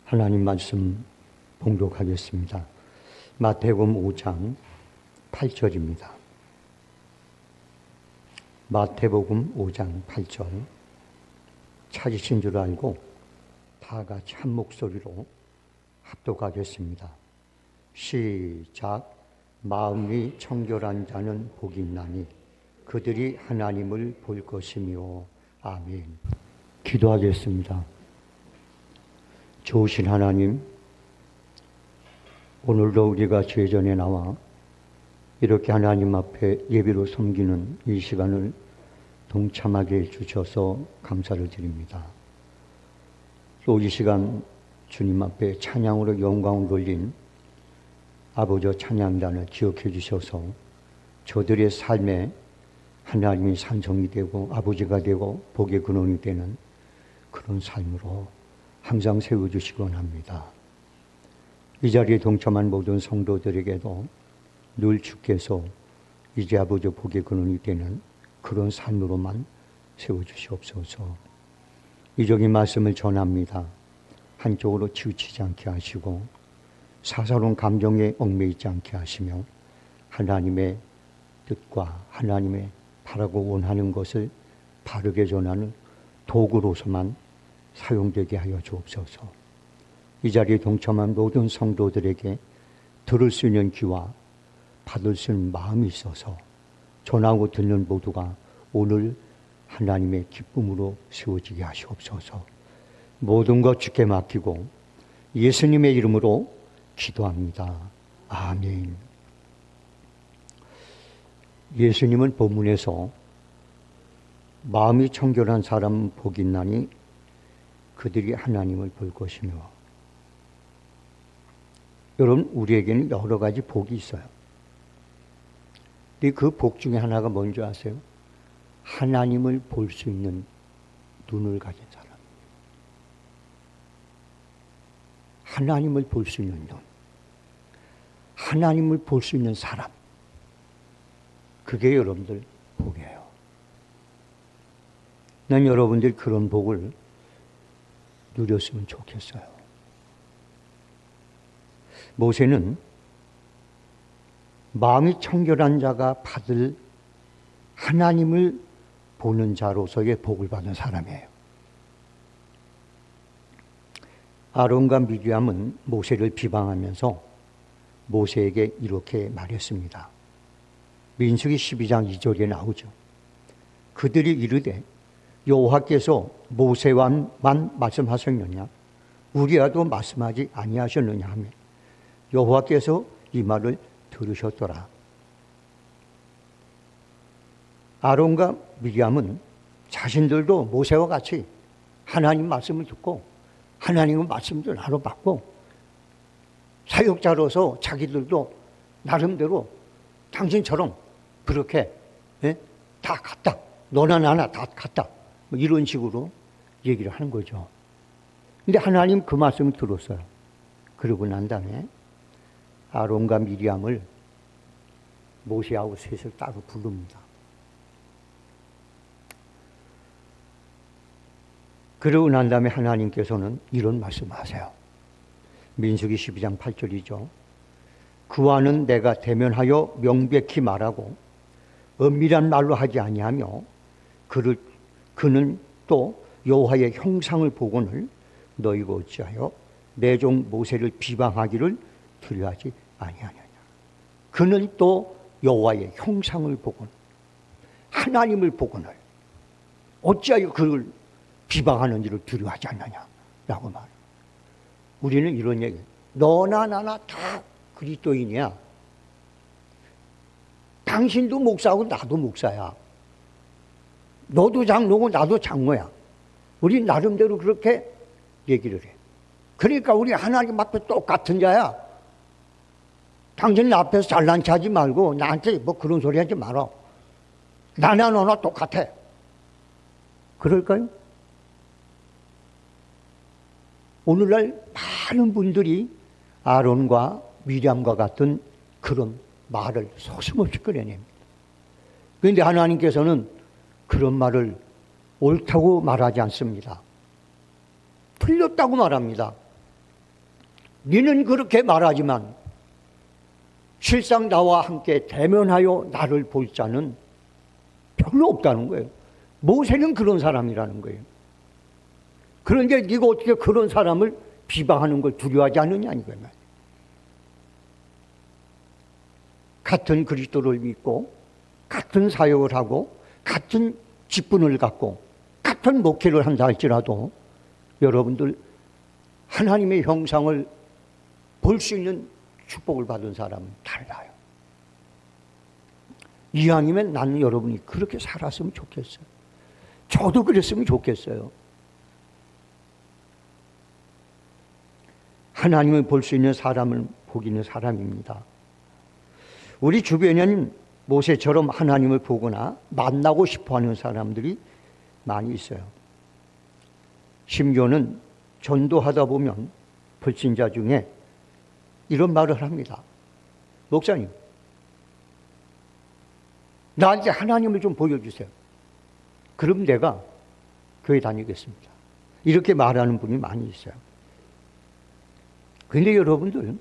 하나님 말씀 봉독하겠습니다. 마태복음 5장 8절입니다. 마태복음 5장 8절. 찾으신 줄 알고 다 같이 한 목소리로 합독하겠습니다. 시작. 마음이 청결한 자는 복이 있나니 그들이 하나님을 볼 것이며. 아멘. 기도하겠습니다. 좋으신 하나님, 오늘도 우리가 죄전에 나와 이렇게 하나님 앞에 예배로 섬기는 이 시간을 동참하게 해주셔서 감사를 드립니다. 또 이 시간 주님 앞에 찬양으로 영광을 돌린 아버지 찬양단을 기억해 주셔서 저들의 삶에 하나님이 산성이 되고 아버지가 되고 복의 근원이 되는 그런 삶으로 항상 세워주시기 원합니다. 이 자리에 동참한 모든 성도들에게도 늘 주께서 이제 아버지 복의 근원이 되는 그런 삶으로만 세워주시옵소서. 이적인 말씀을 전합니다. 한쪽으로 치우치지 않게 하시고 사사로운 감정에 얽매이지 않게 하시며 하나님의 뜻과 하나님의 바라고 원하는 것을 바르게 전하는 도구로서만 사용되게 하여 주옵소서. 이 자리에 동참한 모든 성도들에게 들을 수 있는 귀와 받을 수 있는 마음이 있어서 전하고 듣는 모두가 오늘 하나님의 기쁨으로 세워지게 하시옵소서. 모든 것 주께 맡기고 예수님의 이름으로 기도합니다. 아멘. 예수님은 본문에서 마음이 청결한 사람은 복이 있나니 그들이 하나님을 볼 것이며. 여러분, 우리에게는 여러 가지 복이 있어요. 근데 그 복 중에 하나가 뭔지 아세요? 하나님을 볼 수 있는 눈을 가진 사람. 하나님을 볼 수 있는 눈. 하나님을 볼 수 있는 사람. 그게 여러분들 복이에요. 난 여러분들 그런 복을 누렸으면 좋겠어요. 모세는 마음이 청결한 자가 받을 하나님을 보는 자로서의 복을 받은 사람이에요. 아론과 미리암은 모세를 비방하면서 모세에게 이렇게 말했습니다. 민수기 12장 2절에 나오죠. 그들이 이르되 여호와께서 모세와만 말씀하셨느냐 우리와도 말씀하지 아니하셨느냐 하며 여호와께서 이 말을 들으셨더라. 아론과 미리암은 자신들도 모세와 같이 하나님 말씀을 듣고 하나님의 말씀을 나눠받고 사역자로서 자기들도 나름대로 당신처럼 그렇게 다 같다. 너나 나나 다 같다. 뭐 이런 식으로 얘기를 하는 거죠. 근데 하나님 그 말씀을 들었어요. 그러고 난 다음에 아론과 미리암을 모세하고 셋을 따로 부릅니다. 그러고 난 다음에 하나님께서는 이런 말씀을 하세요. 민수기 12장 8절이죠. 그와는 내가 대면하여 명백히 말하고 은밀한 말로 하지 아니하며 그는 또 여호와의 형상을 보거늘 너희가 어찌하여 내 종 모세를 비방하기를 두려워하지 아니하느냐. 그는 또 여호와의 형상을 보거늘 하나님을 보거늘 어찌하여 그를 비방하는 일을 두려워하지 않느냐라고 말해요. 우리는 이런 얘기, 너나 나나 다 그리스도인이야. 당신도 목사고 나도 목사야. 너도 장로고 나도 장로야. 우리 나름대로 그렇게 얘기를 해. 그러니까 우리 하나님 앞에 똑같은 자야. 당신 앞에서 잘난 체 하지 말고 나한테 뭐 그런 소리 하지 마라. 나나 너나 똑같아. 그럴까요? 오늘날 많은 분들이 아론과 미리암과 같은 그런 말을 소심없이 꺼내냅니다. 그런데 하나님께서는 그런 말을 옳다고 말하지 않습니다. 틀렸다고 말합니다. 너는 그렇게 말하지만 실상 나와 함께 대면하여 나를 볼 자는 별로 없다는 거예요. 모세는 그런 사람이라는 거예요. 그런데 네가 어떻게 그런 사람을 비방하는 걸 두려워하지 않느냐 이거예요. 같은 그리스도를 믿고 같은 사역을 하고 같은 직분을 갖고 같은 목회를 한다 할지라도 여러분들 하나님의 형상을 볼 수 있는 축복을 받은 사람은 달라요. 이왕이면 나는 여러분이 그렇게 살았으면 좋겠어요. 저도 그랬으면 좋겠어요. 하나님을 볼 수 있는 사람을 보기는 사람입니다. 우리 주변에는 모세처럼 하나님을 보거나 만나고 싶어하는 사람들이 많이 있어요. 심지어는 전도하다 보면 불신자 중에 이런 말을 합니다. 목사님, 나한테 하나님을 좀 보여주세요. 그럼 내가 교회 다니겠습니다. 이렇게 말하는 분이 많이 있어요. 그런데 여러분들,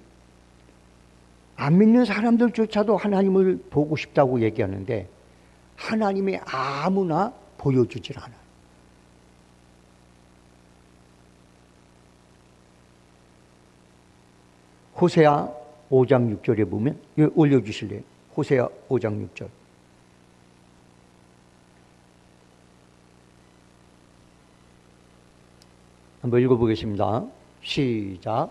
안 믿는 사람들조차도 하나님을 보고 싶다고 얘기하는데 하나님이 아무나 보여주질 않아요. 호세아 5장 6절에 보면, 이거 올려주실래요? 호세아 5장 6절. 한번 읽어보겠습니다. 시작.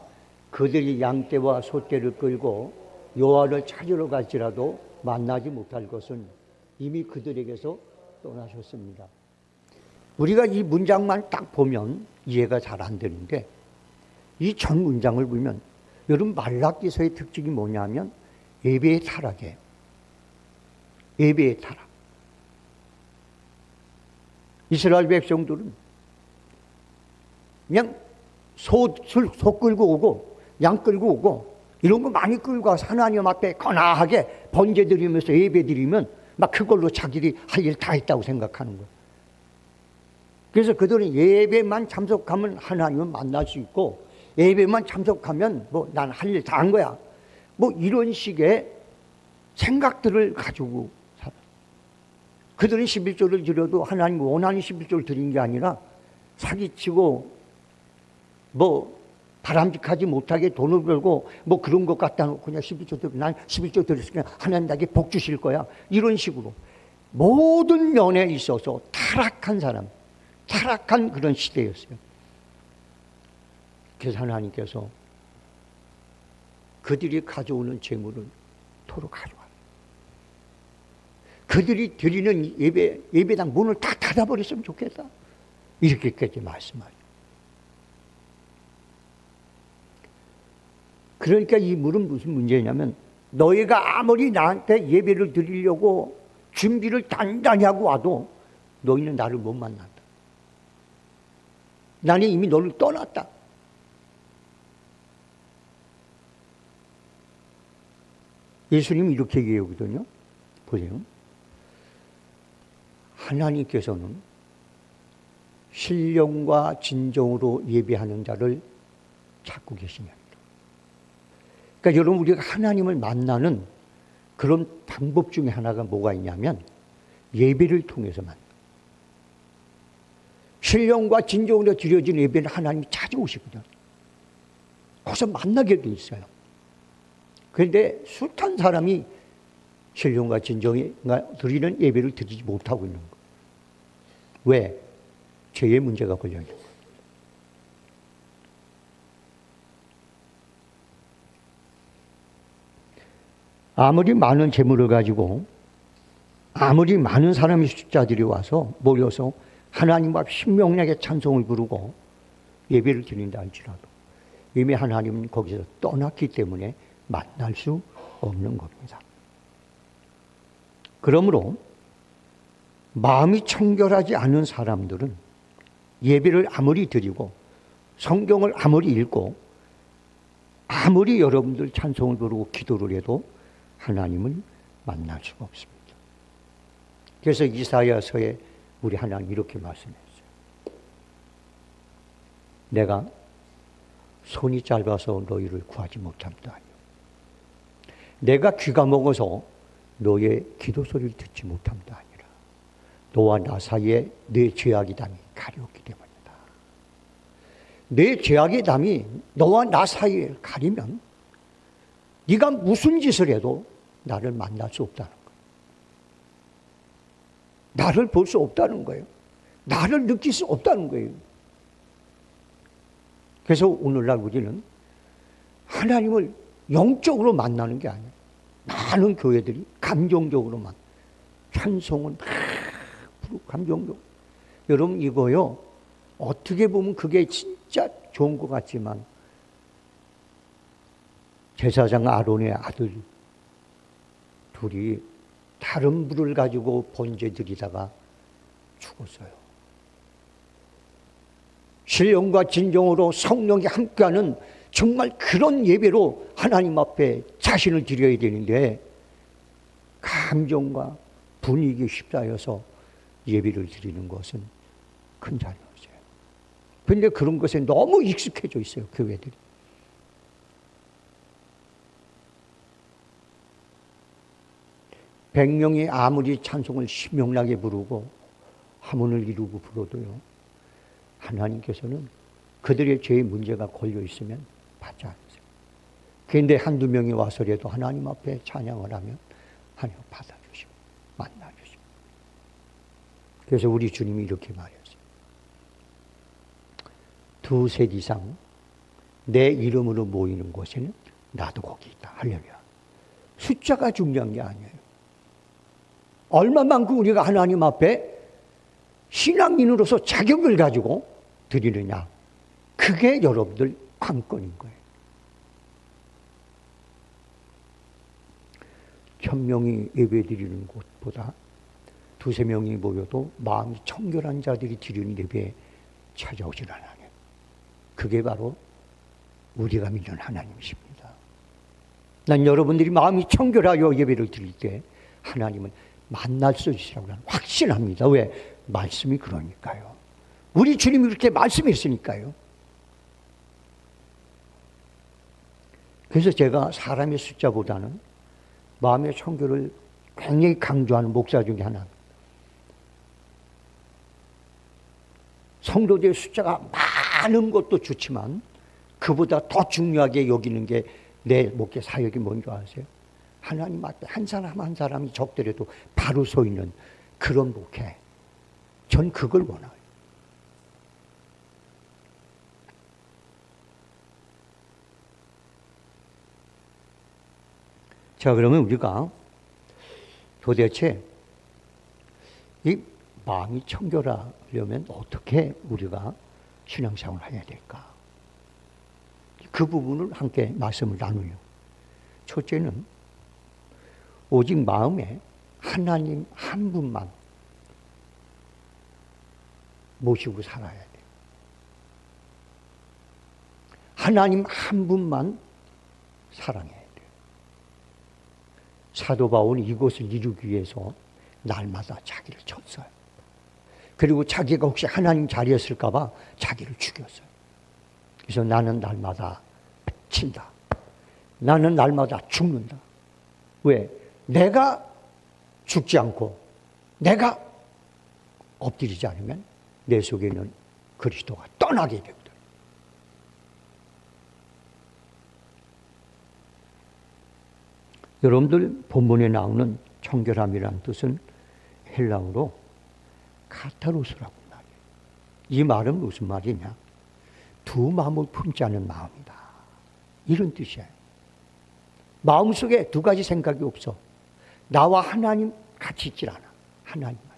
그들이 양떼와 소떼를 끌고 여호와를 찾으러 갈지라도 만나지 못할 것은 이미 그들에게서 떠나셨습니다. 우리가 이 문장만 딱 보면 이해가 잘 안 되는데 이 전 문장을 보면 여러분 말라기서의 특징이 뭐냐면 예배의 타락이에요. 예배의 타락. 이스라엘 백성들은 그냥 소 끌고 오고 양 끌고 오고 이런 거 많이 끌고 와서 하나님 앞에 거나하게 번제 드리면서 예배 드리면 막 그걸로 자기들이 할 일 다 했다고 생각하는 거예요. 그래서 그들은 예배만 참석하면 하나님은 만날 수 있고 예배만 참석하면 뭐 난 할 일 다 한 거야. 뭐 이런 식의 생각들을 가지고 살아요. 그들은 11조를 드려도 하나님 원하는 11조를 드린 게 아니라 사기치고 뭐 바람직하지 못하게 돈을 벌고 뭐 그런 것 갖다 놓고 그냥 11조 드리고 난 11조 드렸으니까 하나님 나에게 복 주실 거야. 이런 식으로 모든 면에 있어서 타락한 사람, 타락한 그런 시대였어요. 그래서 하나님께서 그들이 가져오는 재물을 토로 가져와요. 그들이 드리는 예배당 문을 다 닫아버렸으면 좋겠다. 이렇게까지 말씀하죠. 그러니까 이 물은 무슨 문제냐면 너희가 아무리 나한테 예배를 드리려고 준비를 단단히 하고 와도 너희는 나를 못 만난다. 나는 이미 너를 떠났다. 예수님이 이렇게 얘기하거든요. 보세요. 하나님께서는 신령과 진정으로 예배하는 자를 찾고 계시냐. 그러니까 여러분 우리가 하나님을 만나는 그런 방법 중에 하나가 뭐가 있냐면 예배를 통해서 만나. 신령과 진정으로 드려진 예배는 하나님이 찾아오시거든요. 거기서 만나게 돼 있어요. 그런데 숱한 사람이 신령과 진정에 드리는 예배를 드리지 못하고 있는 거예요. 왜? 죄의 문제가 걸려 있는 거예요. 아무리 많은 재물을 가지고 아무리 많은 사람의 숫자들이 와서 모여서 하나님 앞 신명나게 찬송을 부르고 예배를 드린다 할지라도 이미 하나님은 거기서 떠났기 때문에 만날 수 없는 겁니다. 그러므로 마음이 청결하지 않은 사람들은 예배를 아무리 드리고 성경을 아무리 읽고 아무리 여러분들 찬송을 부르고 기도를 해도 하나님을 만날 수가 없습니다. 그래서 이사야서에 우리 하나님 이렇게 말씀했어요. 내가 손이 짧아서 너희를 구하지 못함도 아니요. 내가 귀가 먹어서 너의 기도 소리를 듣지 못함도 아니라 너와 나 사이에 내 죄악의 담이 가려웠기 때문이다. 내 죄악의 담이 너와 나 사이를 가리면 네가 무슨 짓을 해도 나를 만날 수 없다는 거예요. 나를 볼 수 없다는 거예요. 나를 느낄 수 없다는 거예요. 그래서 오늘날 우리는 하나님을 영적으로 만나는 게 아니에요. 많은 교회들이 감정적으로만 찬송은 감정적. 여러분 이거요, 어떻게 보면 그게 진짜 좋은 것 같지만 제사장 아론의 아들 둘이 다른 불을 가지고 번제 드리다가 죽었어요. 신령과 진정으로 성령이 함께하는 정말 그런 예배로 하나님 앞에 자신을 드려야 되는데 감정과 분위기에 휩싸여서 예배를 드리는 것은 큰 잘못이에요. 그런데 그런 것에 너무 익숙해져 있어요, 교회들이. 백명이 아무리 찬송을 신명나게 부르고 하문을 이루고 불러도요, 하나님께서는 그들의 죄의 문제가 걸려 있으면 받지 않으세요. 그런데 한두 명이 와서라도 하나님 앞에 찬양을 하면 하나님 받아주시고 만나주시고. 그래서 우리 주님이 이렇게 말했어요. 두셋 이상 내 이름으로 모이는 곳에는 나도 거기 있다. 할렐루야. 숫자가 중요한 게 아니에요. 얼마만큼 우리가 하나님 앞에 신앙인으로서 자격을 가지고 드리느냐. 그게 여러분들 관건인 거예요. 1000명이 예배드리는 곳보다 두세 명이 모여도 마음이 청결한 자들이 드리는 예배에 찾아오질 않아요. 그게 바로 우리가 믿는 하나님이십니다. 난 여러분들이 마음이 청결하여 예배를 드릴 때 하나님은 만날 수 있으라고 확신합니다. 왜? 말씀이 그러니까요. 우리 주님이 그렇게 말씀했으니까요. 그래서 제가 사람의 숫자보다는 마음의 청결을 굉장히 강조하는 목사 중에 하나. 성도들의 숫자가 많은 것도 좋지만 그보다 더 중요하게 여기는 게 내 목회 사역이 뭔지 아세요? 하나님 앞에 한 사람 한 사람이 적더라도 바로 서 있는 그런 목회. 전 그걸 원해요. 자, 그러면 우리가 도대체 이 마음이 청결하려면 어떻게 우리가 신앙생활을 해야 될까? 그 부분을 함께 말씀을 나누요. 첫째는 오직 마음에 하나님 한 분만 모시고 살아야 돼요. 하나님 한 분만 사랑해야 돼요. 사도 바울은 이것을 이루기 위해서 날마다 자기를 쳤어요. 그리고 자기가 혹시 하나님 자리였을까 봐 자기를 죽였어요. 그래서 나는 날마다 친다. 나는 날마다 죽는다. 왜? 내가 죽지 않고 내가 엎드리지 않으면 내 속에 있는 그리스도가 떠나게 되거든. 여러분들 본문에 나오는 청결함이라는 뜻은 헬라어로 카타로스라고 말이에요. 이 말은 무슨 말이냐? 두 마음을 품지 않은 마음이다. 이런 뜻이에요. 마음속에 두 가지 생각이 없어. 나와 하나님 같이 있질 않아. 하나님만.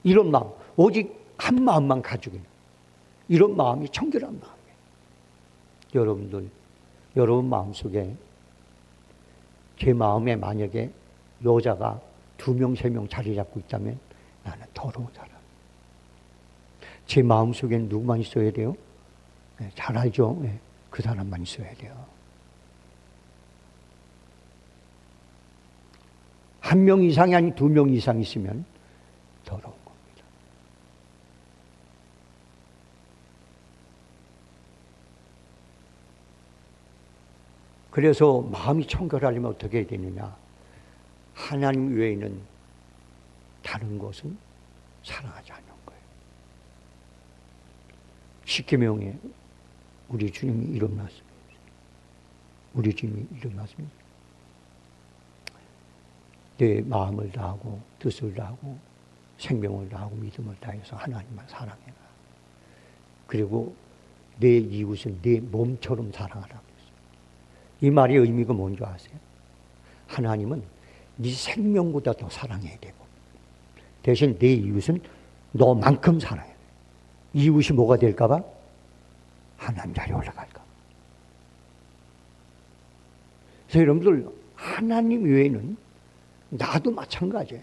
이런 마음, 오직 한 마음만 가지고 있는 이런 마음이 청결한 마음이에요. 여러분들, 여러분 마음속에 제 마음에 만약에 여자가 2명, 3명 자리 잡고 있다면 나는 더러운 사람. 제 마음속에는 누구만 있어야 돼요? 네, 잘 알죠? 네, 그 사람만 있어야 돼요. 한 명 이상이 아닌 2명 이상 있으면 더러운 겁니다. 그래서 마음이 청결하려면 어떻게 해야 되느냐? 하나님 외에는 다른 것은 사랑하지 않는 거예요. 십계명에 우리 주님이 이런 말씀이에요. 우리 주님이 이런 말씀입니다. 내 마음을 다하고 뜻을 다하고 생명을 다하고 믿음을 다해서 하나님만 사랑해라. 그리고 내 이웃은 내 몸처럼 사랑하라고 했어요. 이 말의 의미가 뭔지 아세요? 하나님은 네 생명보다 더 사랑해야 되고 대신 내 이웃은 너만큼 사랑해야 돼. 이웃이 뭐가 될까 봐? 하나님 자리에 올라갈까 봐. 그래서 여러분들 하나님 외에는 나도 마찬가지예요.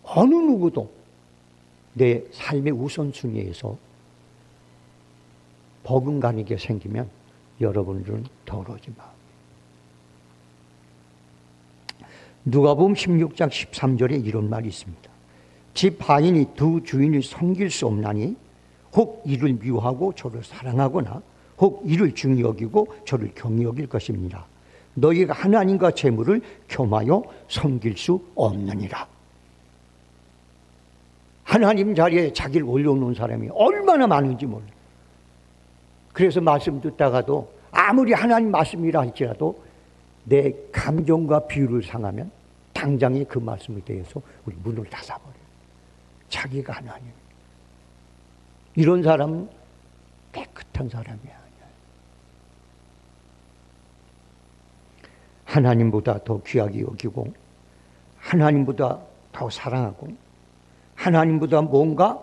어느 누구도 내 삶의 우선순위에서 버금가는 게 생기면 여러분들은 더러워지 마. 누가복음 16장 13절에 이런 말이 있습니다. 집 하인이 두 주인을 섬길 수 없나니 혹 이를 미워하고 저를 사랑하거나 혹 이를 중히 여기고 저를 경히 여길 것입니다. 너희가 하나님과 재물을 겸하여 섬길 수 없느니라. 하나님 자리에 자기를 올려놓은 사람이 얼마나 많은지 몰라. 그래서 말씀 듣다가도 아무리 하나님 말씀이라 할지라도 내 감정과 비율을 상하면 당장에 그 말씀에 대해서 우리 문을 닫아버려요. 자기가 하나님. 이런 사람은 깨끗한 사람이야. 하나님보다 더 귀하게 여기고 하나님보다 더 사랑하고 하나님보다 뭔가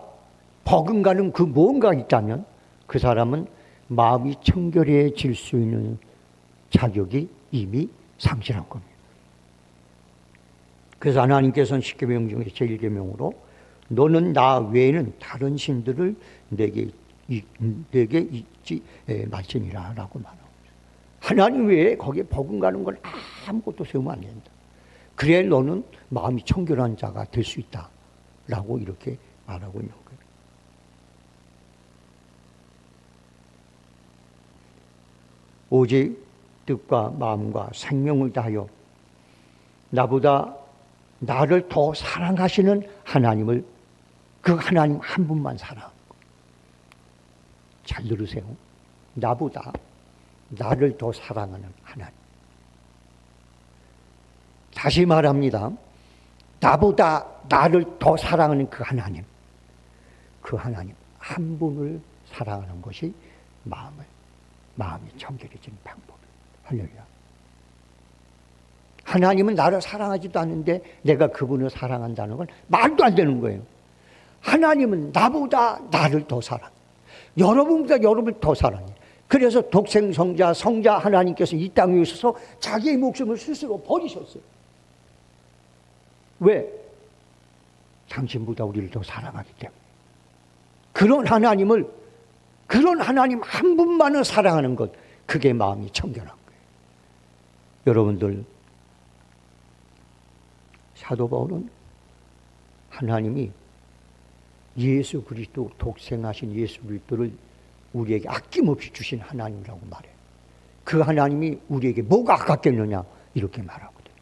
버금가는 그 뭔가 있다면 그 사람은 마음이 청결해질 수 있는 자격이 이미 상실한 겁니다. 그래서 하나님께서는 십계명 중에 제1계명으로 너는 나 외에는 다른 신들을 내게 있지 말지니라 라고 말합니다. 하나님 외에 거기에 버금가는 건 아무것도 세우면 안 된다. 그래야 너는 마음이 청결한 자가 될 수 있다 라고 이렇게 말하고 있는 거예요. 오직 뜻과 마음과 생명을 다하여 나보다 나를 더 사랑하시는 하나님을 그 하나님 한 분만 사랑하는 거예요. 잘 들으세요. 나보다 나를 더 사랑하는 하나님. 다시 말합니다. 나보다 나를 더 사랑하는 그 하나님 한 분을 사랑하는 것이 마음이 청결해지는 방법이에요. 할렐루야. 하나님은 나를 사랑하지도 않는데 내가 그분을 사랑한다는 건 말도 안 되는 거예요. 하나님은 나보다 나를 더 사랑해. 여러분보다 여러분을 더 사랑해. 그래서 독생성자 성자 하나님께서 이 땅에 오셔서 자기의 목숨을 스스로 버리셨어요. 왜? 당신보다 우리를 더 사랑하기 때문에. 그런 하나님 한 분만을 사랑하는 것, 그게 마음이 청결한 거예요. 여러분들, 사도 바울은 하나님이 예수 그리스도, 독생하신 예수 그리스도를 우리에게 아낌없이 주신 하나님이라고 말해요. 그 하나님이 우리에게 뭐가 아깝겠느냐 이렇게 말하거든요.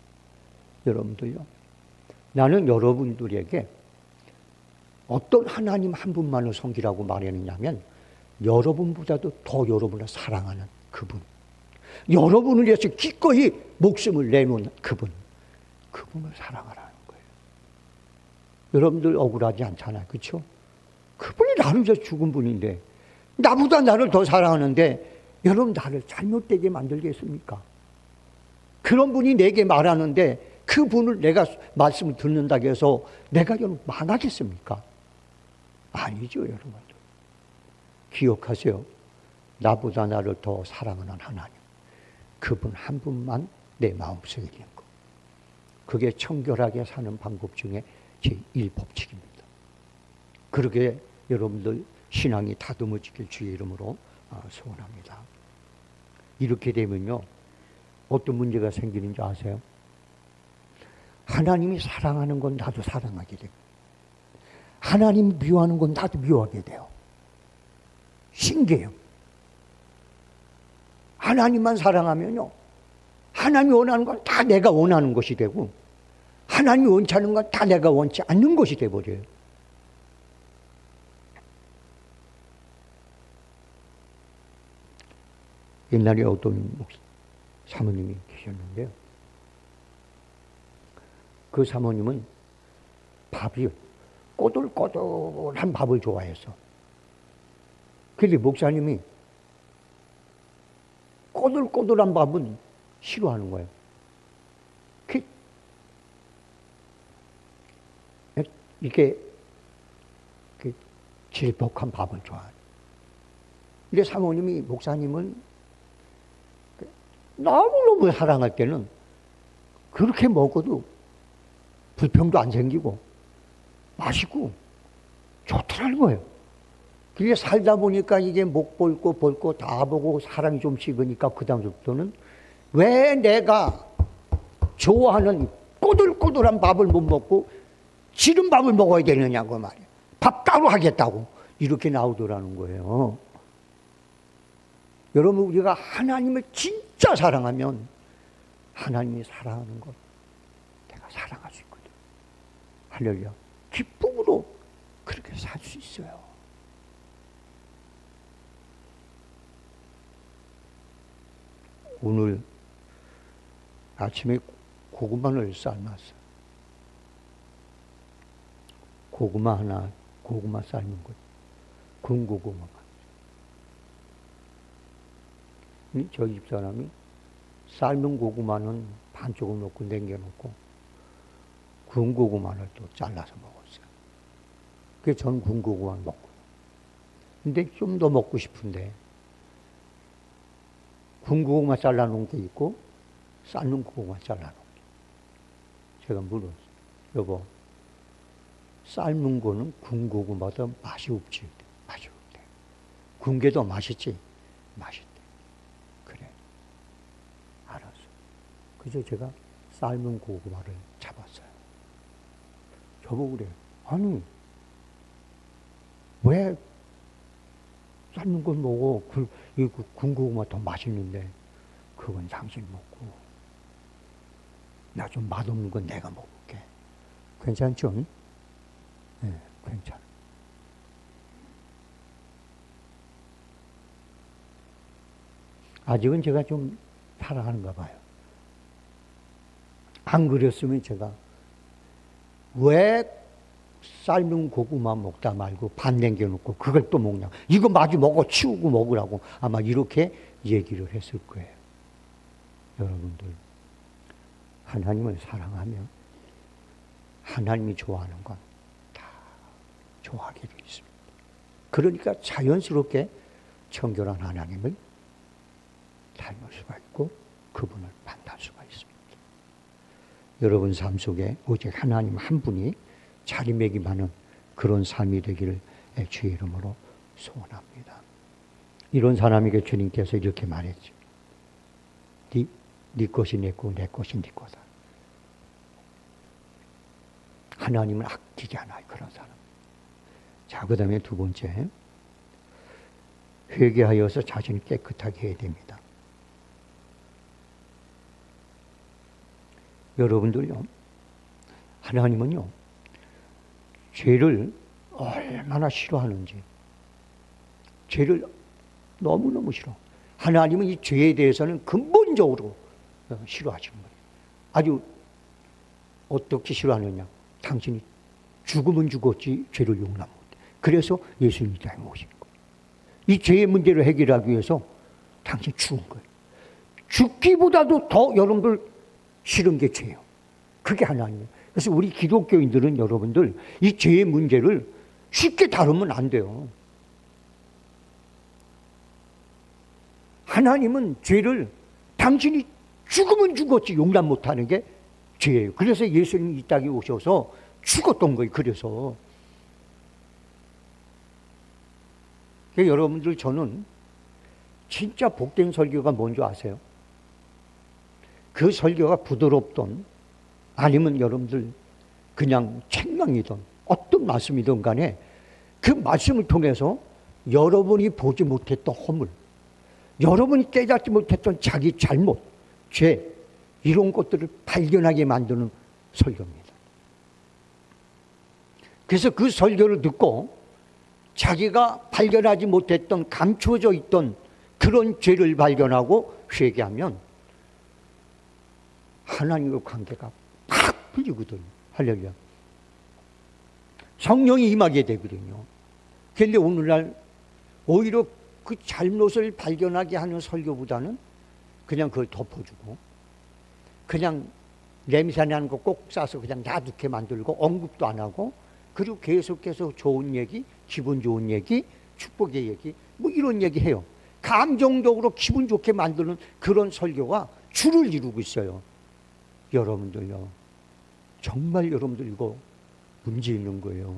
여러분들요, 나는 여러분들에게 어떤 하나님 한 분만을 섬기라고 말했느냐면 여러분보다도 더 여러분을 사랑하는 그분, 여러분을 위해서 기꺼이 목숨을 내놓은 그분을 사랑하라는 거예요. 여러분들 억울하지 않잖아요. 그렇죠? 그분이 나를 위해서 죽은 분인데 나보다 나를 더 사랑하는데 여러분 나를 잘못되게 만들겠습니까? 그런 분이 내게 말하는데 그 분을 내가 말씀을 듣는다고 해서 내가 여러분 망하겠습니까? 아니죠, 여러분들. 기억하세요. 나보다 나를 더 사랑하는 하나님, 그분 한 분만 내 마음속에 있는 것. 그게 청결하게 사는 방법 중에 제1법칙입니다. 그렇게 여러분들 신앙이 다듬어지길 주의 이름으로 소원합니다. 이렇게 되면요, 어떤 문제가 생기는지 아세요? 하나님이 사랑하는 건 나도 사랑하게 되고 하나님 미워하는 건 나도 미워하게 돼요. 신기해요. 하나님만 사랑하면요, 하나님이 원하는 건 다 내가 원하는 것이 되고, 하나님이 원치 않는 건 다 내가 원치 않는 것이 돼버려요. 옛날에 어떤 사모님이 계셨는데요, 그 사모님은 밥이 꼬들꼬들한 밥을 좋아했어. 근데 목사님이 꼬들꼬들한 밥은 싫어하는 거예요. 이렇게 질퍽한 밥을 좋아해요. 근데 사모님이 목사님을 너무너무 사랑할 때는 그렇게 먹어도 불평도 안 생기고 맛있고 좋더라는 거예요. 그게 살다 보니까 이게 못 볼 거 다 보고 사랑이 좀 식으니까 그 다음부터는 왜 내가 좋아하는 꼬들꼬들한 밥을 못 먹고 지른 밥을 먹어야 되느냐고 말이에요. 밥 따로 하겠다고 이렇게 나오더라는 거예요. 여러분, 우리가 하나님을 진짜 사랑하면 하나님이 사랑하는 것 내가 사랑할 수 있거든. 할렐루야. 기쁨으로 그렇게 살 수 있어요. 오늘 아침에 고구마를 삶았어요. 고구마 하나, 고구마 삶은 것, 군 고구마가. 저희 집사람이 삶은 고구마는 반쪽을 넣고 남겨놓고 군 고구마를 또 잘라서 먹었어요. 그래서 전 군 고구마를 먹고. 근데 좀 더 먹고 싶은데 군 고구마 잘라놓은 게 있고 삶은 고구마 잘라놓은 게. 제가 물었어요. 여보, 삶은 거는 군 고구마보다 맛이 없지. 맛이 없대. 군 게 더 맛있지. 맛있대. 그래. 알았어. 그래서 제가 삶은 고구마를 잡았어요. 저보고 그래요. 아니, 왜 삶는 건 먹어? 군 고구마 더 맛있는데 그건 당신 먹고 나 좀 맛없는 건 내가 먹을게. 괜찮죠? 네, 괜찮아. 아직은 제가 좀 살아가는가 봐요. 안 그랬으면 제가 왜 삶은 고구마 먹다 말고 반 남겨놓고 그걸 또 먹냐. 이거 마주 먹어 치우고 먹으라고 아마 이렇게 얘기를 했을 거예요. 여러분들, 하나님을 사랑하면 하나님이 좋아하는 건 다 좋아하게 되어 있습니다. 그러니까 자연스럽게 청결한 하나님을 닮을 수가 있고 그분을 만날 수가 있습니다. 여러분 삶 속에 오직 하나님 한 분이 자리매김하는 그런 삶이 되기를 주의 이름으로 소원합니다. 이런 사람에게 주님께서 이렇게 말했죠. 네 것이 내 거, 내 것이 네 거다. 하나님을 아끼지 않아요, 그런 사람. 자, 그 다음에 두 번째, 회개하여서 자신을 깨끗하게 해야 됩니다. 여러분들요, 하나님은요, 죄를 얼마나 싫어하는지, 죄를 너무너무 싫어. 하나님은 이 죄에 대해서는 근본적으로 싫어하시는 거예요. 아주 어떻게 싫어하느냐. 당신이 죽으면 죽었지 죄를 용납 못해. 그래서 예수님이 땅에 오신 거예요. 이 죄의 문제를 해결하기 위해서 당신이 죽은 거예요. 죽기보다도 더 여러분들 싫은 게 죄예요. 그게 하나님이에요. 그래서 우리 기독교인들은 여러분들 이 죄의 문제를 쉽게 다루면 안 돼요. 하나님은 죄를 당신이 죽으면 죽었지 용납 못하는 게 죄예요. 그래서 예수님이 이 땅에 오셔서 죽었던 거예요. 그래서 여러분들, 저는 진짜 복된 설교가 뭔지 아세요? 그 설교가 부드럽던 아니면 여러분들 그냥 책망이든 어떤 말씀이든 간에 그 말씀을 통해서 여러분이 보지 못했던 허물, 여러분이 깨닫지 못했던 자기 잘못, 죄, 이런 것들을 발견하게 만드는 설교입니다. 그래서 그 설교를 듣고 자기가 발견하지 못했던, 감추어져 있던 그런 죄를 발견하고 회개하면 하나님과 관계가 팍 풀리거든요. 할렐루야. 성령이 임하게 되거든요. 그런데 오늘날 오히려 그 잘못을 발견하게 하는 설교보다는 그냥 그걸 덮어주고, 그냥 냄새나는 거 꼭 싸서 그냥 놔두게 만들고, 언급도 안 하고, 그리고 계속해서 좋은 얘기, 기분 좋은 얘기, 축복의 얘기, 뭐 이런 얘기 해요. 감정적으로 기분 좋게 만드는 그런 설교가 주를 이루고 있어요. 여러분들요, 정말 여러분들 이거 문제 있는 거예요.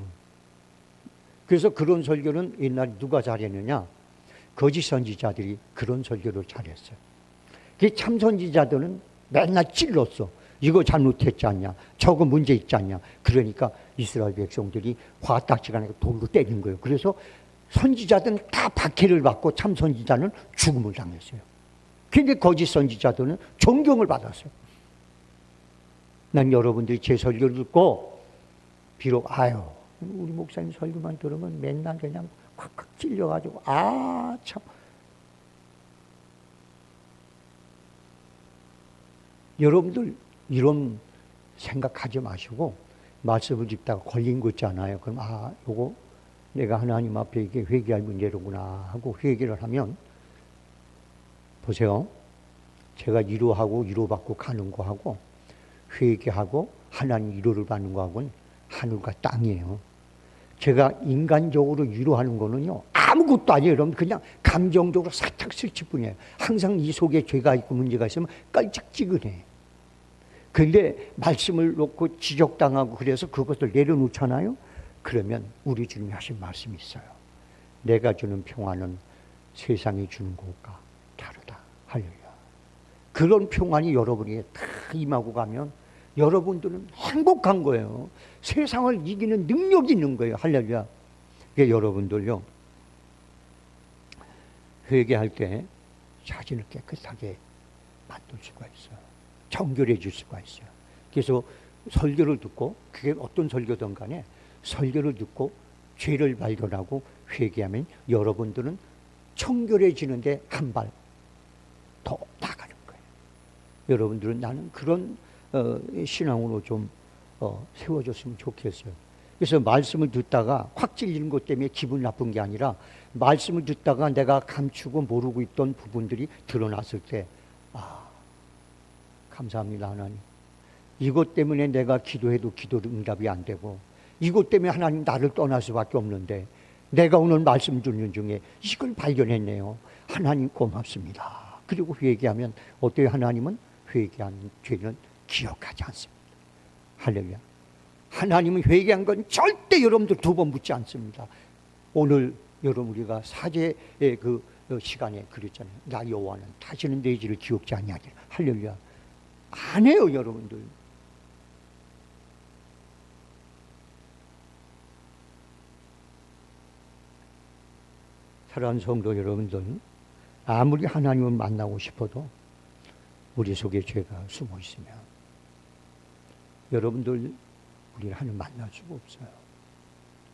그래서 그런 설교는 옛날에 누가 잘했느냐? 거짓 선지자들이 그런 설교를 잘했어요. 그 참 선지자들은 맨날 찔렀어. 이거 잘못했지 않냐? 저거 문제 있지 않냐? 그러니까 이스라엘 백성들이 화딱지가 나고 돌로 때린 거예요. 그래서 선지자들은 다 박해를 받고 참 선지자는 죽음을 당했어요. 그런데 거짓 선지자들은 존경을 받았어요. 난 여러분들이 제 설교를 듣고 비록 우리 목사님 설교만 들으면 맨날 그냥 콱콱 찔려가지고 참 여러분들 이런 생각하지 마시고 말씀을 듣다가 걸린 거 있잖아요. 그럼 요거 내가 하나님 앞에 이게 회개할 문제로구나 하고 회개를 하면 보세요. 제가 위로하고 위로받고 가는 거하고 회개하고 하나님 위로를 받는 거하고는 하늘과 땅이에요. 제가 인간적으로 위로하는 거는요 아무것도 아니에요. 여러분 그냥 감정적으로 살짝 스칠 뿐이에요. 항상 이 속에 죄가 있고 문제가 있으면 깔짝지근해. 근데 말씀을 놓고 지적당하고 그래서 그것을 내려놓잖아요. 그러면 우리 주님이 하신 말씀이 있어요. 내가 주는 평안은 세상이 주는 것과 다르다. 할렐루야. 그런 평안이 여러분에게 다 임하고 가면 여러분들은 행복한 거예요. 세상을 이기는 능력이 있는 거예요. 할렐루야. 여러분들요 회개할 때 자신을 깨끗하게 만들 수가 있어요. 정결해 줄 수가 있어요. 그래서 설교를 듣고 그게 어떤 설교든 간에 설교를 듣고 죄를 발견하고 회개하면 여러분들은 청결해지는데 한 발 더 나가는 거예요. 여러분들은 나는 그런 신앙으로 좀 세워줬으면 좋겠어요. 그래서 말씀을 듣다가 확 찔리는 것 때문에 기분 나쁜 게 아니라 말씀을 듣다가 내가 감추고 모르고 있던 부분들이 드러났을 때 감사합니다 하나님. 이것 때문에 내가 기도해도 기도 응답이 안 되고 이것 때문에 하나님 나를 떠날 수밖에 없는데 내가 오늘 말씀 듣는 중에 이걸 발견했네요. 하나님 고맙습니다. 그리고 회개하면 어때요? 하나님은 회개한 죄는 기억하지 않습니다. 할렐루야. 하나님은 회개한 건 절대 여러분들 두 번 묻지 않습니다. 오늘 여러분 우리가 사제의 그 시간에 그랬잖아요. 나 여호와는 다시는 내 죄를 기억지 아니하리라. 할렐루야. 안 해요 여러분들. 사랑하는 성도 여러분들, 아무리 하나님을 만나고 싶어도 우리 속에 죄가 숨어 있으면 여러분들 우리를 하나님 만날 수가 없어요.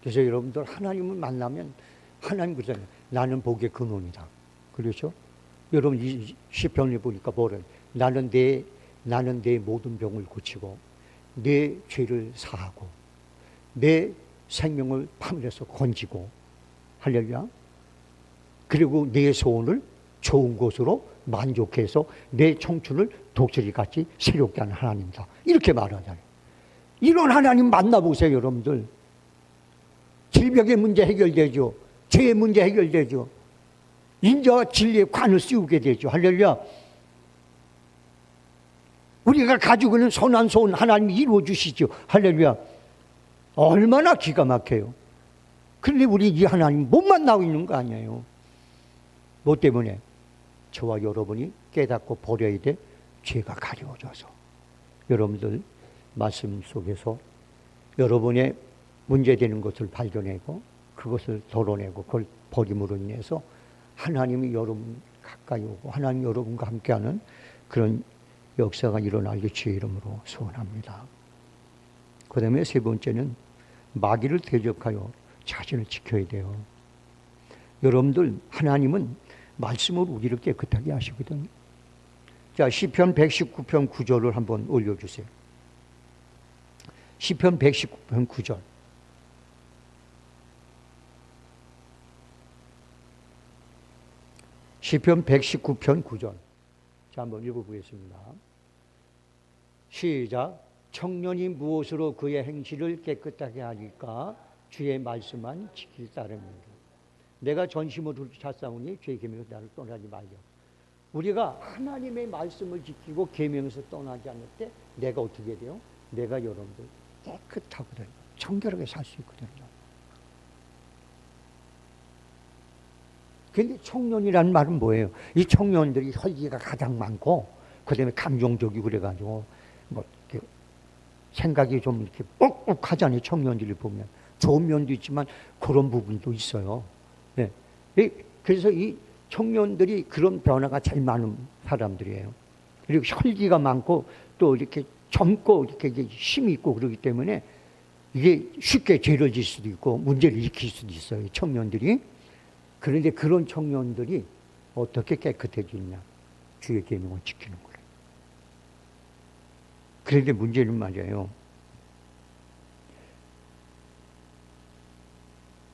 그래서 여러분들 하나님을 만나면 하나님 그러잖아요. 나는 복의 근원이다. 그렇죠? 여러분 이 시편을 보니까 뭐래? 나는 내 모든 병을 고치고 내 죄를 사하고 내 생명을 파멸해서 건지고 할렐루야. 그리고 내 소원을 좋은 곳으로 만족해서 내 청춘을 독수리같이 새롭게 하는 하나님이다. 이렇게 말하잖아요. 이런 하나님 만나보세요 여러분들. 질병의 문제 해결되죠. 죄의 문제 해결되죠. 인자와 진리의 관을 씌우게 되죠. 할렐루야. 우리가 가지고 있는 선한 소원 하나님이 이루어 주시죠. 할렐루야. 얼마나 기가 막혀요. 그런데 우리 이 하나님 못 만나고 있는 거 아니에요. 뭐 때문에? 저와 여러분이 깨닫고 버려야 돼. 죄가 가려워져서. 여러분들 말씀 속에서 여러분의 문제되는 것을 발견하고 그것을 덜어내고 그걸 버림으로 인해서 하나님이 여러분 가까이 오고 하나님 여러분과 함께하는 그런 역사가 일어나길 주의 이름으로 소원합니다. 그 다음에 세 번째는 마귀를 대적하여 자신을 지켜야 돼요. 여러분들, 하나님은 말씀으로 우리를 깨끗하게 하시거든요. 자, 시편 119편 9절을 한번 올려주세요. 시편 119편 9절. 시편 119편 9절. 자, 한번 읽어보겠습니다. 시작. 청년이 무엇으로 그의 행실을 깨끗하게 하니까 주의 말씀만 지킬 따름입니다. 내가 전심으로 찾사오니 주의 계명에서 나를 떠나지 말려. 우리가 하나님의 말씀을 지키고 계명에서 떠나지 않을 때 내가 어떻게 돼요? 내가 여러분들 깨끗하거든요. 청결하게 살 수 있거든요. 그런데 청년이라는 말은 뭐예요? 이 청년들이 혈기가 가장 많고 그 다음에 감정적이고 그래가지고 뭐 이렇게 생각이 좀 이렇게 뻑뻑하잖아요. 청년들을 보면 좋은 면도 있지만 그런 부분도 있어요. 네. 그래서 이 청년들이 그런 변화가 제일 많은 사람들이에요. 그리고 혈기가 많고 또 이렇게 젊고 이렇게 힘이 있고 그러기 때문에 이게 쉽게 죄를 질 수도 있고 문제를 일으킬 수도 있어요. 청년들이. 그런데 그런 청년들이 어떻게 깨끗해지느냐? 주의 계명을 지키는 거예요. 그런데 문제는 말이에요.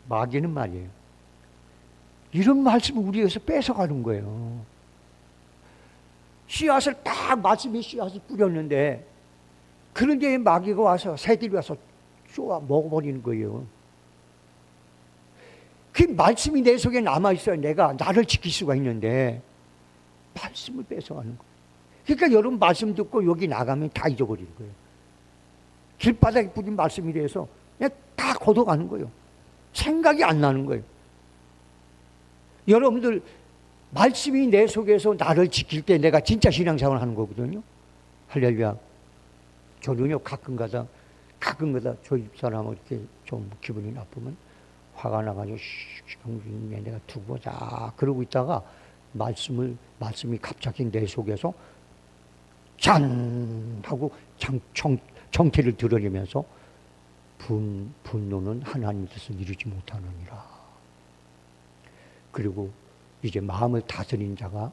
마귀는 말이에요. 이런 말씀을 우리에게서 뺏어가는 거예요. 씨앗을 딱 말씀이 씨앗을 뿌렸는데 그런데 마귀가 와서 새들이 와서 쪼아 먹어버리는 거예요. 그 말씀이 내 속에 남아있어야 내가 나를 지킬 수가 있는데 말씀을 뺏어가는 거예요. 그러니까 여러분 말씀 듣고 여기 나가면 다 잊어버리는 거예요. 길바닥에 뿌린 말씀이 돼서 그냥 다 걷어가는 거예요. 생각이 안 나는 거예요. 여러분들 말씀이 내 속에서 나를 지킬 때 내가 진짜 신앙생활을 하는 거거든요. 할렐루야. 저는요 가끔가다 저희 집사람은 이렇게 좀 기분이 나쁘면 화가 나가지고 형님 내가 두고 자 그러고 있다가 말씀이 갑자기 내 속에서 짠 하고 정체를 드러내면서 분노는 하나님 뜻을 이루지 못하느니라. 그리고 이제 마음을 다스린 자가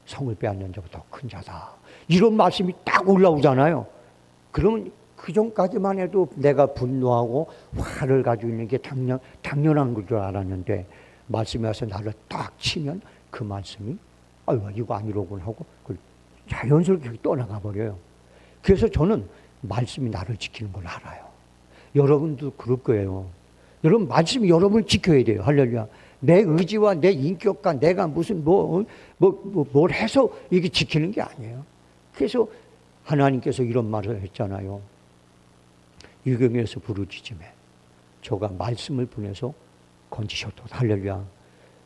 성을 빼앗는 자보다 큰 자다. 이런 말씀이 딱 올라오잖아요. 그러면 그 전까지만 해도 내가 분노하고 화를 가지고 있는 게 당연한 줄 알았는데 말씀이 와서 나를 딱 치면 그 말씀이 아유 이거 아니로군 하고 자연스럽게 떠나가 버려요. 그래서 저는 말씀이 나를 지키는 걸 알아요. 여러분도 그럴 거예요. 여러분 말씀이 여러분을 지켜야 돼요. 할렐루야. 내 의지와 내 인격과 내가 무슨 뭘 해서 이게 지키는 게 아니에요. 그래서 하나님께서 이런 말을 했잖아요. 유경에서 부르짖음에 저가 말씀을 보내서 건지셨도다. 할렐루야.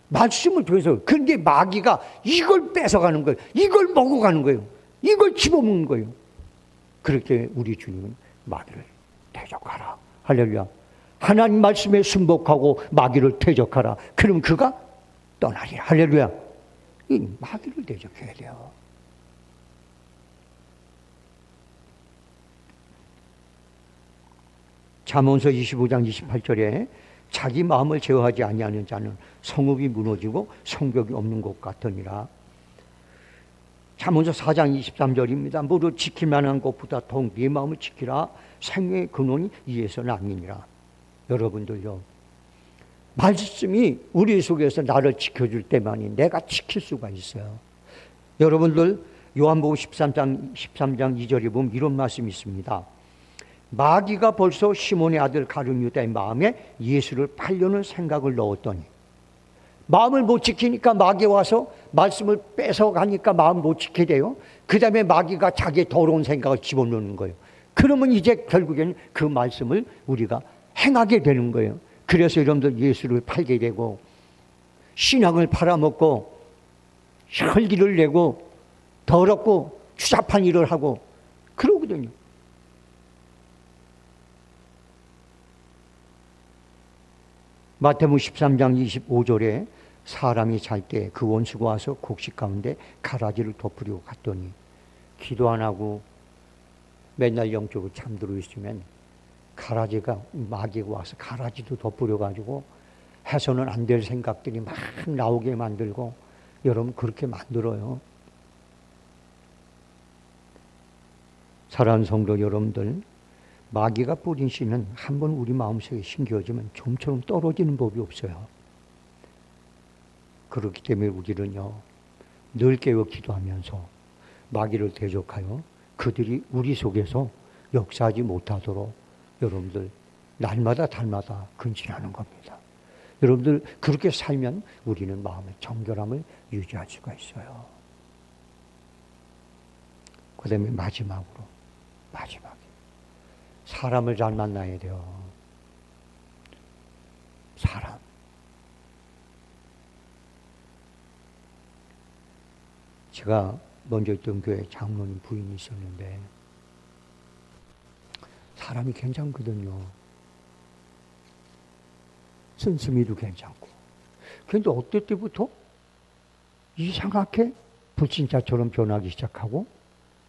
말씀을 통해서. 그런데 마귀가 이걸 뺏어가는 거예요. 이걸 먹어가는 거예요. 이걸 집어먹는 거예요. 그렇게 우리 주님은 마귀를 대적하라. 할렐루야. 하나님 말씀에 순복하고 마귀를 대적하라. 그럼 그가 떠나리라. 할렐루야. 이 마귀를 대적해야 돼요. 잠언서 25장 28절에 자기 마음을 제어하지 아니하는 자는 성읍이 무너지고 성벽이 없는 것 같으니라. 잠언서 4장 23절입니다. 모두 지킬 만한 것보다 더욱 네 마음을 지키라. 생명의 근원이 이에서 남이니라. 여러분들요, 말씀이 우리 속에서 나를 지켜줄 때만이 내가 지킬 수가 있어요. 여러분들 요한복음 13장 2절에 보면 이런 말씀이 있습니다. 마귀가 벌써 시몬의 아들 가룟 유다의 마음에 예수를 팔려는 생각을 넣었더니, 마음을 못 지키니까 마귀 와서 말씀을 뺏어가니까 마음 못 지키게 돼요. 그 다음에 마귀가 자기의 더러운 생각을 집어넣는 거예요. 그러면 이제 결국에는 그 말씀을 우리가 행하게 되는 거예요. 그래서 여러분들 예수를 팔게 되고 신앙을 팔아먹고 혈기를 내고 더럽고 추잡한 일을 하고 그러거든요. 마태복음 13장 25절에 사람이 잘 때 그 원수가 와서 곡식 가운데 가라지를 덮으려고 갔더니 기도 안 하고 맨날 영적으로 잠들어 있으면 가라지가 마귀가 와서 가라지도 덮으려 가지고 해서는 안 될 생각들이 막 나오게 만들고 여러분 그렇게 만들어요. 사랑하는 성도 여러분들, 마귀가 뿌린 씨는 한번 우리 마음속에 심겨지면 좀처럼 떨어지는 법이 없어요. 그렇기 때문에 우리는요, 늘 깨어 기도하면서 마귀를 대적하여 그들이 우리 속에서 역사하지 못하도록 여러분들 날마다 달마다 근신하는 겁니다. 여러분들 그렇게 살면 우리는 마음의 정결함을 유지할 수가 있어요. 그 다음에 마지막에 사람을 잘 만나야 돼요. 사람. 제가 먼저 있던 교회 장로님 부인이 있었는데 사람이 괜찮거든요. 씀씀이도 괜찮고. 그런데 어떨 때부터 이상하게 불신자처럼 변하기 시작하고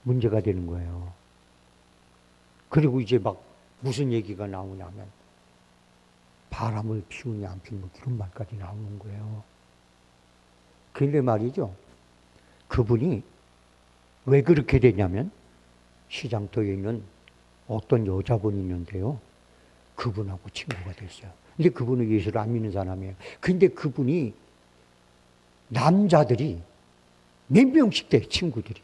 문제가 되는 거예요. 그리고 이제 막 무슨 얘기가 나오냐면 바람을 피우냐 안 피우냐 그런 말까지 나오는 거예요. 그런데 말이죠. 그분이 왜 그렇게 되냐면 시장터에 있는 어떤 여자분이 있는데요. 그분하고 친구가 됐어요. 근데 그분은 예수를 안 믿는 사람이에요. 근데 그분이 남자들이 몇 명씩 돼, 친구들이.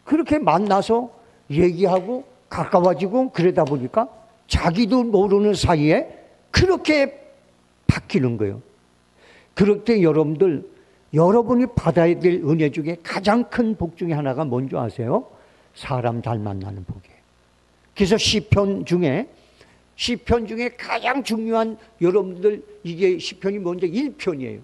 그렇게 만나서 얘기하고 가까워지고 그러다 보니까 자기도 모르는 사이에 그렇게 바뀌는 거예요. 그럴 때 여러분이 받아야 될 은혜 중에 가장 큰 복 중에 하나가 뭔지 아세요? 사람 잘 만나는 복이에요. 그래서 시편 중에 가장 중요한 여러분들 이게 시편이 먼저 1편이에요.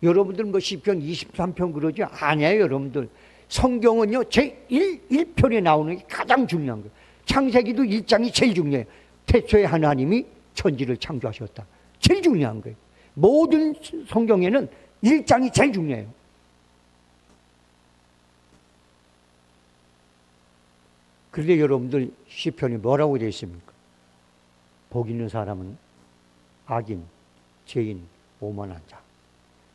여러분들 뭐 시편 23편 그러지 아니에요, 여러분들. 성경은요, 제1편에 나오는 게 가장 중요한 거예요. 창세기도 1장이 제일 중요해요. 태초에 하나님이 천지를 창조하셨다. 제일 중요한 거예요. 모든 성경에는 1장이 제일 중요해요. 그런데 여러분들 시편이 뭐라고 되어 있습니까? 복 있는 사람은 악인, 죄인, 오만한 자.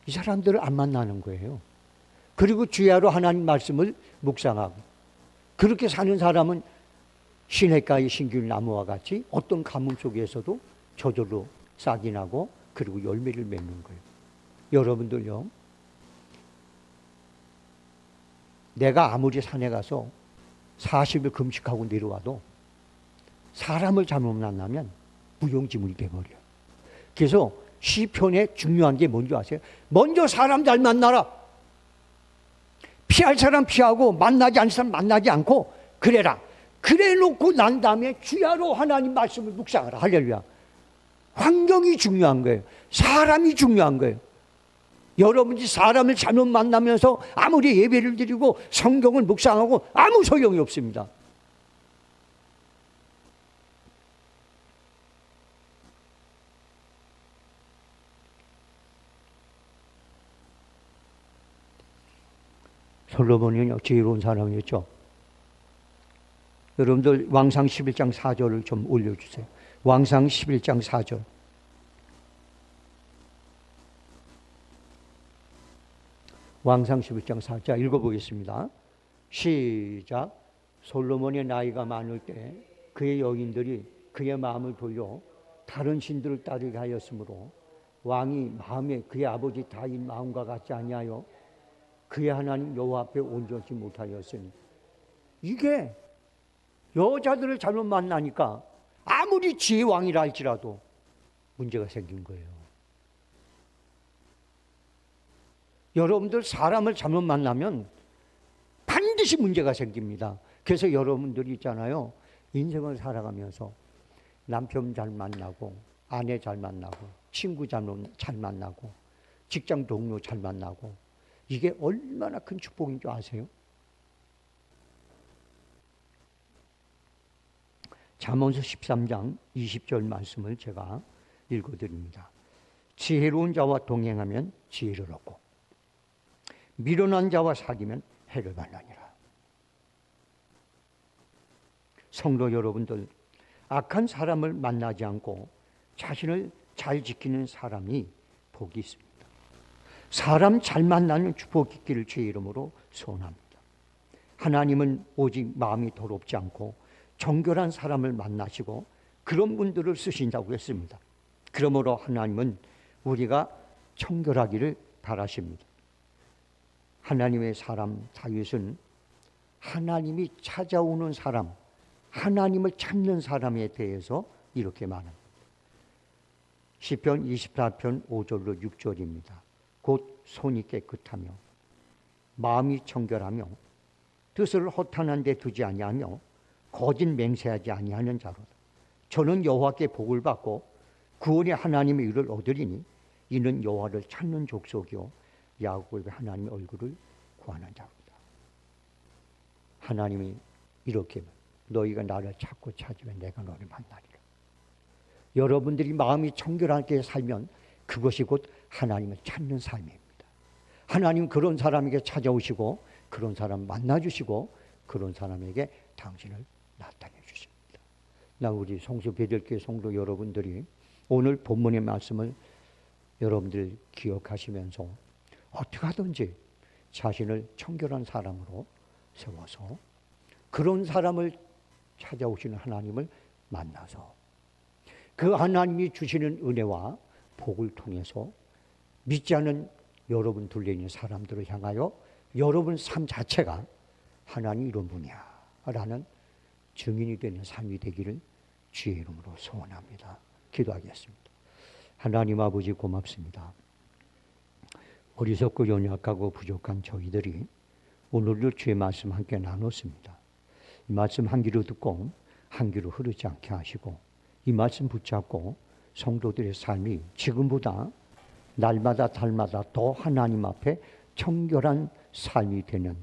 이 사람들을 안 만나는 거예요. 그리고 주야로 하나님 말씀을 묵상하고 그렇게 사는 사람은 시냇가의 신길 나무와 같이 어떤 가뭄 속에서도 저절로 싹이 나고 그리고 열매를 맺는 거예요. 여러분들요, 내가 아무리 산에 가서 40일 금식하고 내려와도 사람을 잘못 만나면 무용지물이 돼버려요. 그래서 시편에 중요한 게 뭔지 아세요? 먼저 사람 잘 만나라. 피할 사람 피하고 만나지 않을 사람 만나지 않고 그래라. 그래 놓고 난 다음에 주야로 하나님 말씀을 묵상하라. 할렐루야. 환경이 중요한 거예요. 사람이 중요한 거예요. 여러분이 사람을 잘못 만나면서 아무리 예배를 드리고 성경을 묵상하고 아무 소용이 없습니다. 솔로몬이 지혜로운 사람이었죠. 여러분들 왕상 11장 4절을 좀 올려주세요. 왕상 11장 4절. 왕상 11장 4절 읽어보겠습니다. 시작. 솔로몬의 나이가 많을 때 그의 여인들이 그의 마음을 돌려 다른 신들을 따르게 하였으므로 왕이 마음에 그의 아버지 다윗 마음과 같지 아니하여 그의 하나님 여호와 앞에 온전치 못하였으니, 이게 여자들을 잘못 만나니까 아무리 지혜 왕이라 할지라도 문제가 생긴 거예요. 여러분들 사람을 잘못 만나면 반드시 문제가 생깁니다. 그래서 여러분들이 있잖아요, 인생을 살아가면서 남편 잘 만나고 아내 잘 만나고 친구 잘 만나고 직장 동료 잘 만나고, 이게 얼마나 큰 축복인 줄 아세요? 잠언서 13장 20절 말씀을 제가 읽어드립니다. 지혜로운 자와 동행하면 지혜를 얻고 미련한 자와 사귀면 해를 받느니라. 성도 여러분들, 악한 사람을 만나지 않고 자신을 잘 지키는 사람이 복이 있습니다. 사람 잘 만나는 축복 있기를 주의 이름으로 소원합니다. 하나님은 오직 마음이 더럽지 않고 정결한 사람을 만나시고 그런 분들을 쓰신다고 했습니다. 그러므로 하나님은 우리가 청결하기를 바라십니다. 하나님의 사람 다윗은 하나님이 찾아오는 사람, 하나님을 찾는 사람에 대해서 이렇게 말합니다. 시편 24편 5절로 6절입니다. 곧 손이 깨끗하며 마음이 청결하며 뜻을 허탄한 데 두지 아니하며 거짓 맹세하지 아니하는 자로다. 저는 여호와께 복을 받고 구원의 하나님의 의를 얻으리니 이는 여호와를 찾는 족속이요 야곱의 하나님의 얼굴을 구하는 자로다. 하나님이 이렇게 너희가 나를 찾고 찾으면 내가 너를 만나리라. 여러분들이 마음이 청결하게 살면 그것이 곧 하나님을 찾는 삶입니다. 하나님 그런 사람에게 찾아오시고 그런 사람 만나주시고 그런 사람에게 당신을 나타내 주십니다. 나 우리 성수 베들교회 성도 여러분들이 오늘 본문의 말씀을 여러분들 기억하시면서 어떻게 하든지 자신을 청결한 사람으로 세워서 그런 사람을 찾아오시는 하나님을 만나서 그 하나님이 주시는 은혜와 복을 통해서 믿지 않는 여러분 둘레 있는 사람들을 향하여 여러분 삶 자체가 하나님 이런 분이야 라는 증인이 되는 삶이 되기를 주의 이름으로 소원합니다. 기도하겠습니다. 하나님 아버지 고맙습니다. 어리석고 연약하고 부족한 저희들이 오늘도 주의 말씀 함께 나눴습니다. 이 말씀 한 귀로 듣고 한 귀로 흐르지 않게 하시고 이 말씀 붙잡고 성도들의 삶이 지금보다 날마다 달마다 더 하나님 앞에 청결한 삶이 되는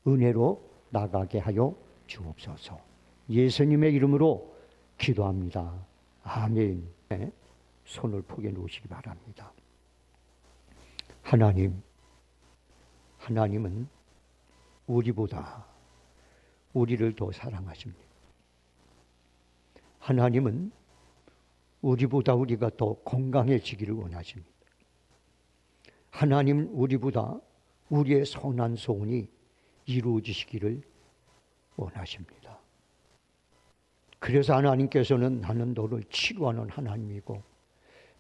은혜로 나가게 하여 주옵소서. 예수님의 이름으로 기도합니다. 아멘. 손을 포개 놓으시기 바랍니다. 하나님은 우리보다 우리를 더 사랑하십니다. 하나님은 우리보다 우리가 더 건강해지기를 원하십니다. 하나님은 우리보다 우리의 선한 소원이 이루어지시기를 원하십니다. 그래서 하나님께서는 나는 너를 치료하는 하나님이고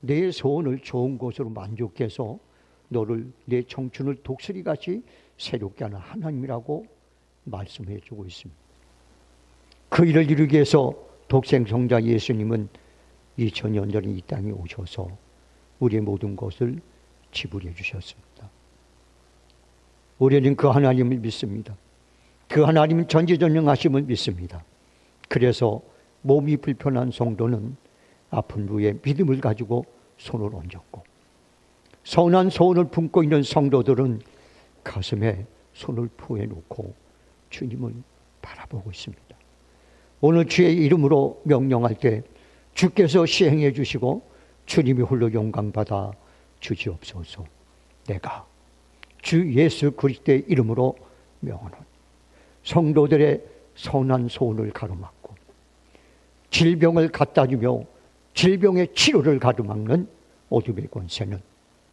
내 소원을 좋은 것으로 만족해서 너를 내 청춘을 독수리같이 새롭게 하는 하나님이라고 말씀해 주고 있습니다. 그 일을 이루기 위해서 독생성자 예수님은 2000년 전에 이 땅에 오셔서 우리의 모든 것을 지불해 주셨습니다. 우리는 그 하나님을 믿습니다. 그 하나님은 전지전능하심을 믿습니다. 그래서 몸이 불편한 성도는 아픈 후에 믿음을 가지고 손을 얹었고 선한 소원을 품고 있는 성도들은 가슴에 손을 부어놓고 주님을 바라보고 있습니다. 오늘 주의 이름으로 명령할 때 주께서 시행해 주시고 주님이 홀로 영광받아 주시옵소서. 내가 주 예수 그리스도의 이름으로 명하노니 성도들의 선한 소원을 가로막고 질병을 갖다 주며 질병의 치료를 가로막는 어둠의 권세는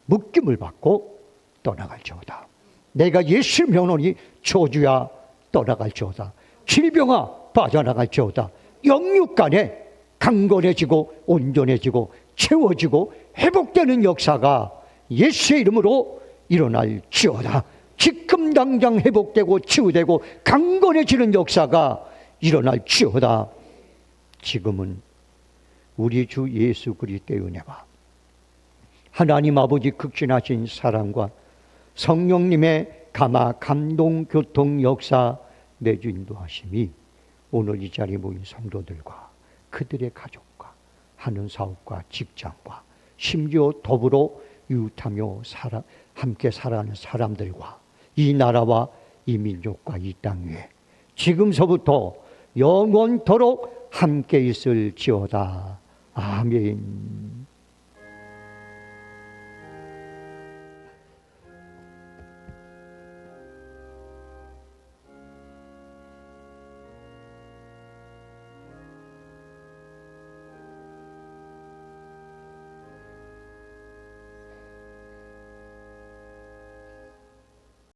묶임을 받고 떠나갈지어다. 내가 예수 명하노니 저주야 떠나갈지어다. 질병아 빠져나갈지어다. 영육간에 강건해지고 온전해지고 채워지고 회복되는 역사가 예수의 이름으로 일어날지어다. 지금 당장 회복되고 치유되고 강건해지는 역사가 일어날지어다. 지금은 우리 주 예수 그리스도의 은혜와 하나님 아버지 극진하신 사랑과 성령님의 감동 교통 역사 내주 인도하심이 오늘 이 자리에 모인 성도들과 그들의 가족과 하는 사업과 직장과 심지어 더불어 이웃하며 함께 살아가는 사람들과 이 나라와 이 민족과 이 땅 위에 지금서부터 영원토록 함께 있을지어다. 아멘.